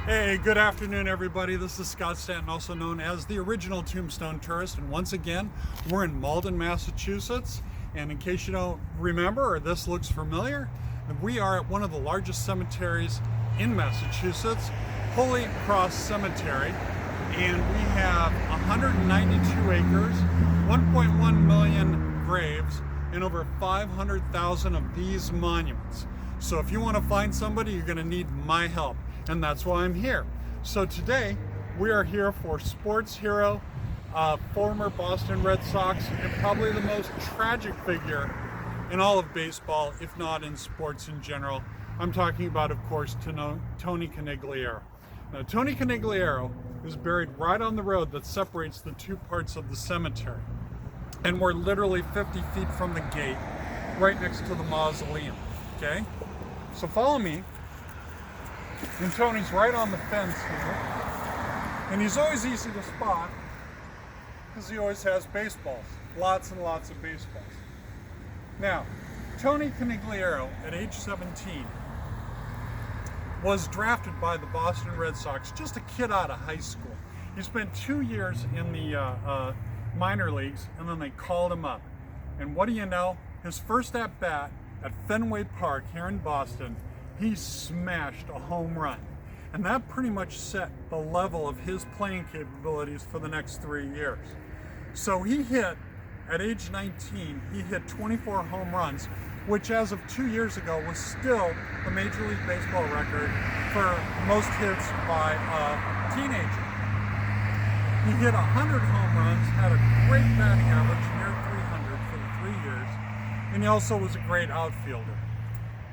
Hey, good afternoon, everybody. This is Scott Stanton, also known as the original Tombstone Tourist. And once again, we're in Malden, Massachusetts. And in case you don't remember or this looks familiar, we are at one of the largest cemeteries in Massachusetts, Holy Cross Cemetery. And we have 192 acres, 1.1 million graves, and over 500,000 of these monuments. So if you want to find somebody, you're going to need my help. And that's why I'm here. So today we are here for sports hero, former Boston Red Sox, and probably the most tragic figure in all of baseball, if not in sports in general. I'm talking about, of course, Tony Conigliaro. Now, Tony Conigliaro is buried right on the road that separates the two parts of the cemetery. And we're literally 50 feet from the gate, right next to the mausoleum, okay? So follow me. And Tony's right on the fence here. And he's always easy to spot because he always has baseballs. Lots and lots of baseballs. Now, Tony Conigliaro, at age 17, was drafted by the Boston Red Sox, just a kid out of high school. He spent 2 years in the minor leagues, and then they called him up. And what do you know? His first at-bat at Fenway Park here in Boston, he smashed a home run. And that pretty much set the level of his playing capabilities for the next 3 years. So he hit, at age 19, he hit 24 home runs, which as of 2 years ago was still the Major League Baseball record for most hits by a teenager. He hit 100 home runs, had a great batting average, near 300 for the 3 years, and he also was a great outfielder.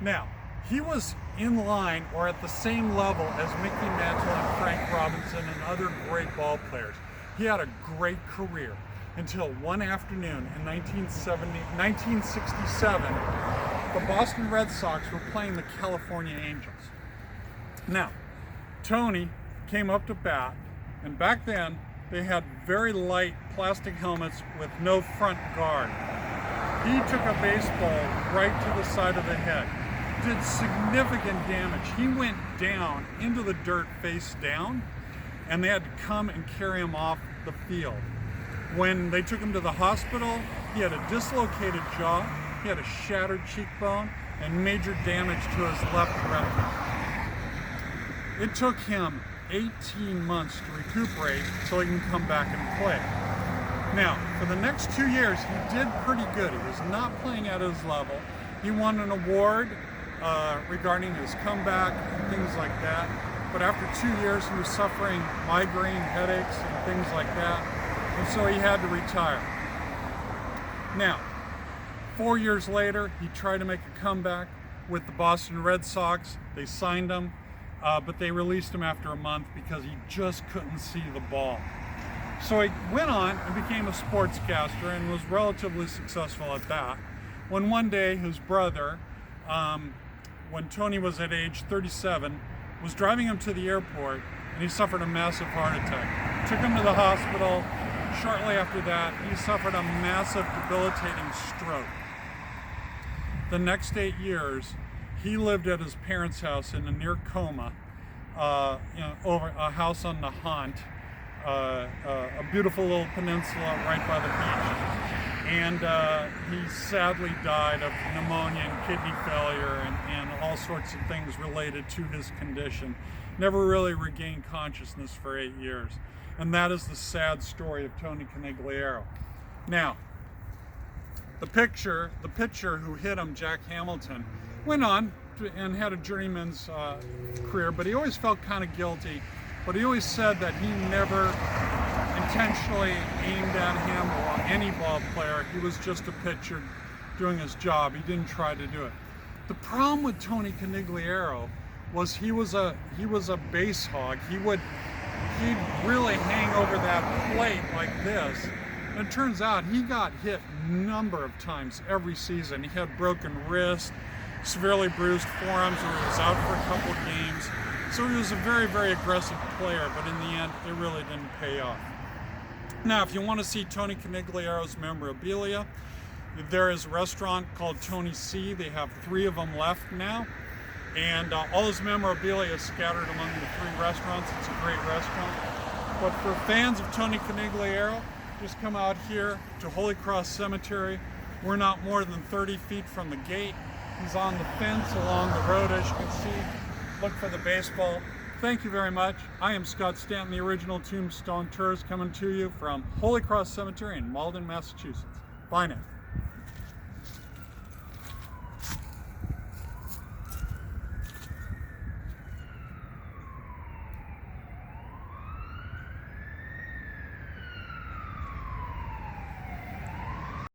Now, he was in line or at the same level as Mickey Mantle and Frank Robinson and other great ball players. He had a great career until one afternoon in 1967, the Boston Red Sox were playing the California Angels. Now, Tony came up to bat, and back then they had very light plastic helmets with no front guard. He took a baseball right to the side of the head. Did significant damage. He went down into the dirt face down, and they had to come and carry him off the field. When they took him to the hospital, he had a dislocated jaw, he had a shattered cheekbone, and major damage to his left retina. It took him 18 months to recuperate so he can come back and play. Now, for the next 2 years, he did pretty good. He was not playing at his level. He won an award regarding his comeback and things like that. But after 2 years, he was suffering migraine headaches and things like that. And so he had to retire. Now, 4 years later, he tried to make a comeback with the Boston Red Sox. They signed him, but they released him after a month because he just couldn't see the ball. So he went on and became a sportscaster and was relatively successful at that. When one day his brother, when Tony was at age 37, was driving him to the airport, and he suffered a massive heart attack. Took him to the hospital. Shortly after that, he suffered a massive debilitating stroke. The next 8 years, he lived at his parents' house in a near coma, over a house on the Haunt, a beautiful little peninsula right by the beach. And he sadly died of pneumonia and kidney failure and all sorts of things related to his condition. Never really regained consciousness for 8 years. And that is the sad story of Tony Conigliaro. Now, the pitcher who hit him, Jack Hamilton, went on and had a journeyman's career, but he always felt kind of guilty. But he always said that he never intentionally aimed at him or any ball player. He was just a pitcher doing his job. He didn't try to do it. The problem with Tony Conigliaro was he was a base hog. He'd really hang over that plate like this. And it turns out he got hit a number of times every season. He had broken wrist, severely bruised forearms, where he was out for a couple of games. So he was a very, very aggressive player, but in the end, it really didn't pay off. Now, if you want to see Tony Conigliaro's memorabilia, there is a restaurant called Tony C. They have 3 of them left now. And all his memorabilia is scattered among the 3 restaurants. It's a great restaurant. But for fans of Tony Conigliaro, just come out here to Holy Cross Cemetery. We're not more than 30 feet from the gate. He's on the fence along the road, as you can see. Look for the baseball. Thank you very much. I am Scott Stanton, the original Tombstone Tourist, coming to you from Holy Cross Cemetery in Malden, Massachusetts. Bye now.